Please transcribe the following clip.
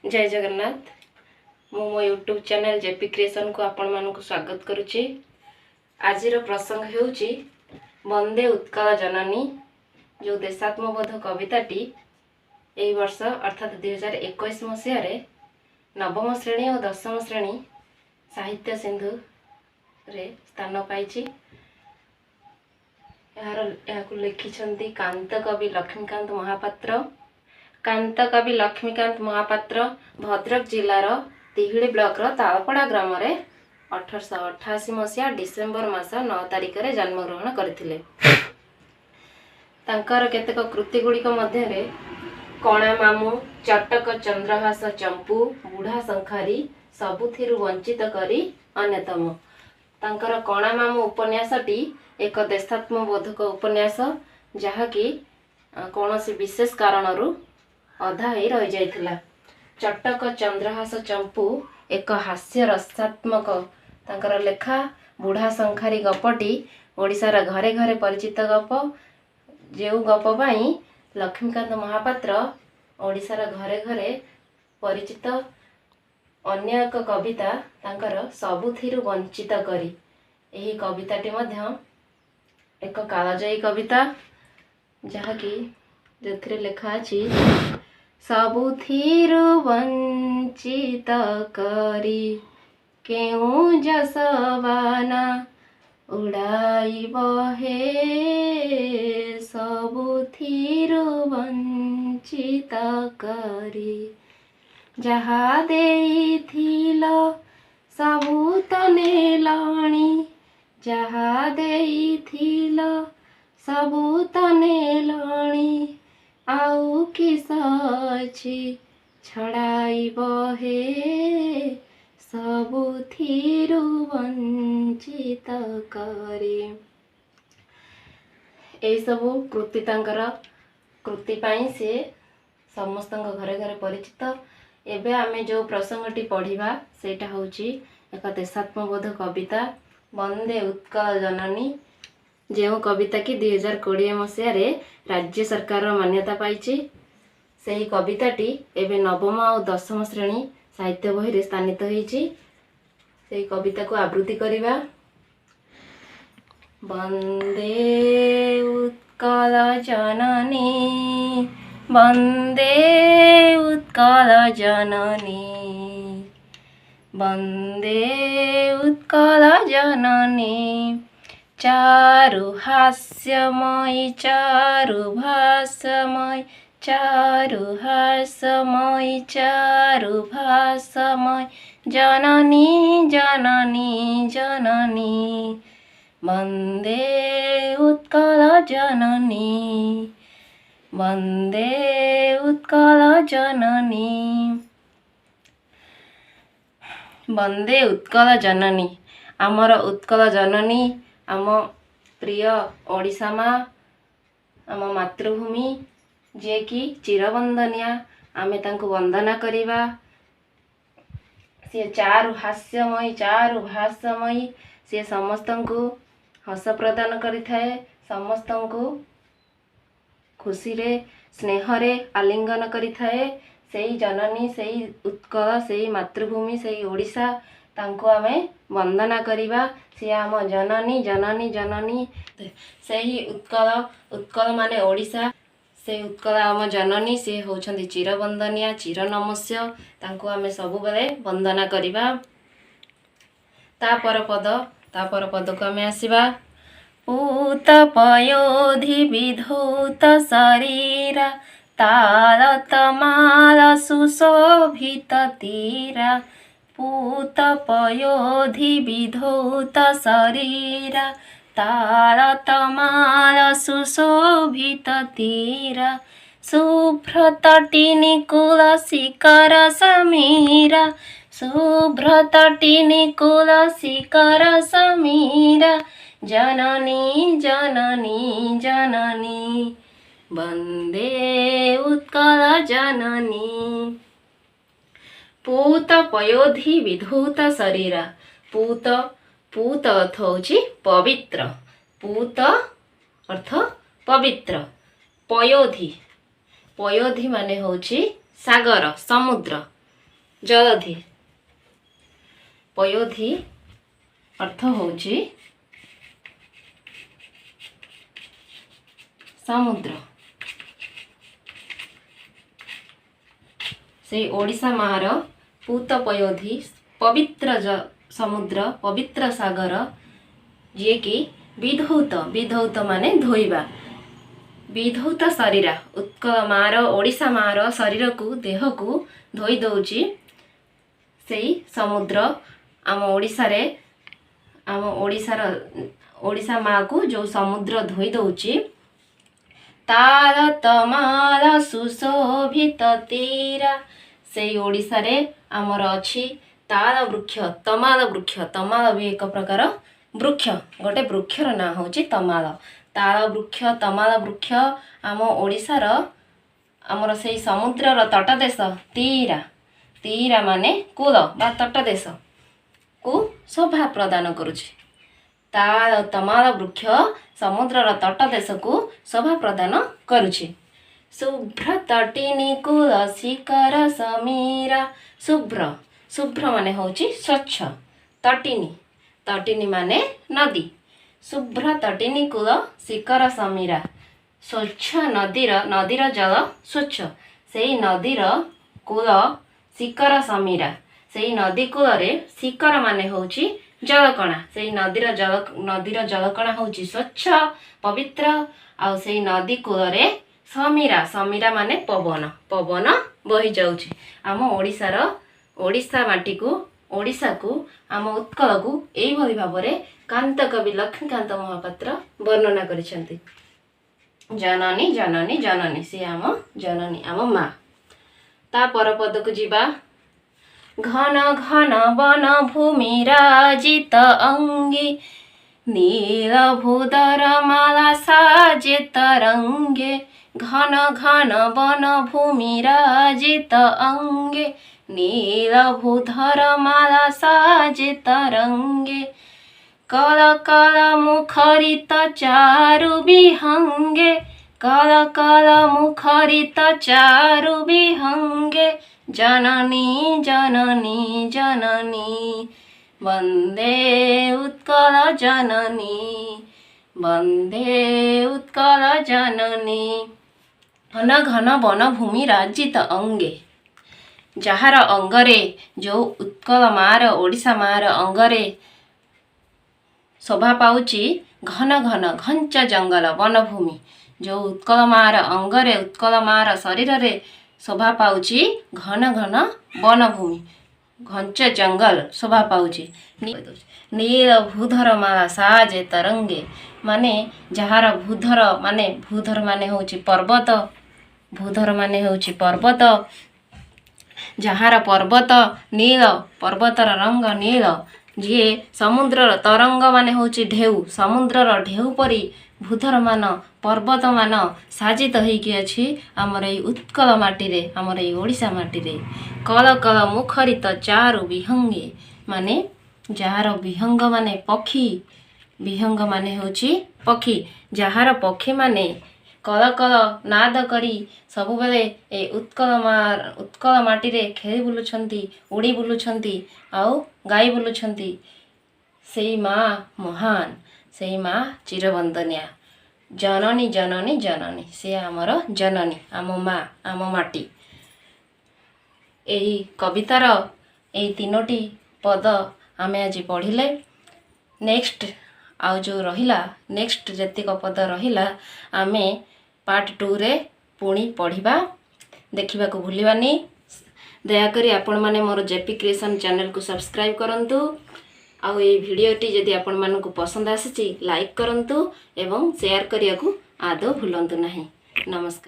जय जगन्नाथ। मो YouTube channel JP creation को आपण मानक स्वागत करुच्ची। आज प्रसंग हेउची वंदे उत्कल जननी, जो देशात्मबोध कविताटी एई वर्ष अर्थात 2021 मसीह नवम श्रेणी और दशम श्रेणी साहित्य सिंधु रे स्थान पाई। लिखिछंती कांत कवि लक्ष्मीकांत महापात्र। कांत कवि लक्ष्मीकांत महापात्र भद्रक जिलार तिहिड़ी ब्लॉक तालपड़ा ग्राम रे 1888 मसीहा डिसेम्बर मास 9 तारिख रे जन्म ग्रहण करथिले। तांकर केतेक कृति गुड़िक मध्य कणा मामू, चटक चंद्रहास चंपू, बुढ़ा शंखारी सबुथिरु वंचित करी अन्यतम। तांकर कणा मामू उपन्यासटी एक देशात्मबोधक उपन्यास, जहाँकि कौनसी विशेष कारणरू अधा ही रही जाइथिला। चटक चंद्रहास चंपू एक हास्य रसात्मक तांकर लेखा। बुढ़ा शंखारी गपटी ओडिशार घरे घरे परिचित गप, जो गप पाई लक्ष्मीकांत महापात्र ओडिशार घरे घरे परिचित। अन्य एक कविता तांकर सबुथिरु वंचित करी, यही कविताटी मध्य एक कालजयी कविता, जहाँकि जेथिरे लेखा अछि सबुथिरु वंचित करी केउ जसवाना उड़ाइब हे, सबुथिरु वंचित करी जहा देइथिल सबु त नेलणी, जहा देइथिल सबु त नेलणी, आउ किस अछि छड़ाइब हे, सबुथिरु वंचित करी। एई सबु कृति तांकर कृति पाई से समस्त घरे घरे परिचित। एबे आमे जो प्रसंगटी पढ़िबा सेटा होची एक देशात्मबोध कविता वंदे उत्कल जननी, जो कविता की 2020 मसीह राज्य सरकार मान्यता पाई। सही कविताटी एवं नवम और दशम श्रेणी साहित्य बही रे स्थानित होईची। सही कविता को आवृत्ति करिबा। वंदे उत्कल जननी, वंदे उत्कल जननी, वंदे उत्कल जननी, चारु हास्यमयी चारु भासमय, चारु हास्यमयी चारु भासमय, जननी जननी जननी, वंदे उत्कल जननी, वंदे उत्कल जननी। वंदे उत्कल जननी, आमर उत्कल जननी, आम प्रिय ओडिशा माँ, आम मातृभूमि जे कि चिरवंदनिया, आमे तांको वंदना करिबा। सी चारु हास्यमयी चारु भासमयी, सी समस्तंकु हस प्रदान करिथाए, समस्तंकु खुशी रे स्नेह रे आलिंगन करिथाए। सेई जननी, सेई उत्कल, सेई मातृभूमि, सेई ओडिशा, तांको आमे वंदना करिबा। से आम जननी जननी जननी, सेही उत्कल, उत्कल माने ओडिशा, से उत्कल आम जननी, से होछंदी चिरवंदनिया चिरनमस्य, तांको आमे सबु बेले वंदना करिबा। तापर पद को आमे आसीबा। पूत पयोधि विधौत शरीरा, तालत माल सुशोभित तीरा, पूत पयोधि विधौत शरीरा, तालत माल सुशोभित तीरा, शुभ्र तटी निकुल शिखर समीरा, शुभ्र तटी निकुल शिखर समीरा, जननी जननी जननी, वंदे उत्कल जननी। पूत पयोधि विधौत शरीरा, पूत पूत अर्थ होची पवित्र, पूत अर्थ पवित्र, पयोधि पयोधि माने होची सागर समुद्र, ଜଳଧି। ପୟୋଧି अर्थ होची समुद्र। से ओडिशा मार पूत पयोधि पवित्र समुद्र पवित्र सागर जे कि विधौत विधौत माने धोइबा विधौत शरीर उत्कल मार ओडिशा मार शरीर को देह को धोई दौची से समुद्र आम ओडिशा रे आम ओडिशा माँ को जो समुद्र धोई दौची ताल तमाल सुशोभित तीरा से ओडिशा रे आमर अच्छी ताल वृक्ष तमाल भी एक प्रकार वृक्ष गोटे वृक्षर ना होची तमाल ताल वृक्ष तमाल वृक्ष आम ओडिशार आमर से समुद्रर तटदेश तीरा तीरा माने कूल बा तटदेश को शोभा प्रदान करुछि ताल तमाल वृक्ष समुद्रर तटदेश को शोभा प्रदान करुछि शुभ्र तटिनी कूल शिखर समीरा शुभ्र शुभ्र माने होछि स्वच्छ तटिनी तटिनी माने नदी शुभ्र तटिनी कूल शिखर समीरा स्वच्छ नदीर जल स्वच्छ सेई नदीर कूल शिखर समीरा सेई नदी कूल शिखर माने होछि जलकणा सेई नदीर जलकणा होछि स्वच्छ पवित्र आउ सेई नदी कूल समीरा समीरा माने पवन पवन बही जाउछि आम ओडिशा माटी को ओडिशा को आम उत्कल को एई भली भाबरे कांत कवि लक्ष्मीकांत महापात्र वर्णना करिसेंती जननी जननी जननी से आम जननी आम माँ ता पर पद को जीवा घन घन वन भूमि राजित अंगी नील भूधर माला साजे तरंगे घन घन वन भूमि राजित अंगे नील भूधर माला साजे तरंगे कल कल मुखरित चारु विहंगे कल कल मुखरित चारु विहंगे जननी जननी जननी वंदे उत्कल जननी वंदे उत्कल जननी घन घन वन भूमि राजित अंगे जहार अंगरे जो उत्कल मार ओडिशा मार अंगरे शोभा पाउची घन घन घंच जंगल वनभूमि जो उत्कल मार अंगरे उत्कल मार शरीर रे शोभा पाउची घन घन वनभूमि घंच जंगल शोभा पाउची नील भूधर माला साजे तरंगे माने जहार भूधर माने होची पर्वत भूधर माने होची पर्वत जहार पर्वत नील पर्वतर रंग नील जी समुद्रर तरंग माने होची ढेउ समुद्रर ढेउ परी भूधर मान पर्वत मान साजित होइकी अछि हमर एई उत्कल माटी रे हमर एई ओडिशा माटी रे कल कल मुखरित चारु विहंगे माने जहार विहंग माने पक्षी विहंग माने होची पक्षी जहार पक्षी माने कल कल नाद करी सबु बेले ए उत्कल माटी रे खेली बुलुछंती उड़ी बुलुछंती आउ गाई बुलुछंती सेई माँ महान सेई माँ चिरवंदनिया जननी जननी जननी से आमर जननी आम माँ आम माटी एही कवितार एही तीनोटी पद आमे आज पढ़िले नेक्स्ट आउ जो रहिला नेक्स्ट जेतिक पद रहिला आमे पार्ट 2 रे पुणी पढ़िबा देखिबा को भूलिबानी दयाकरी आपण माने मोर जेपी क्रिएशन चैनल को सब्सक्राइब करंतु आउ ये भिडियोटी जदि आपण मानकु पसंद आसीची लाइक करंतु एवं शेयर करिया को आदौ भूलंतु नहीं। नमस्कार।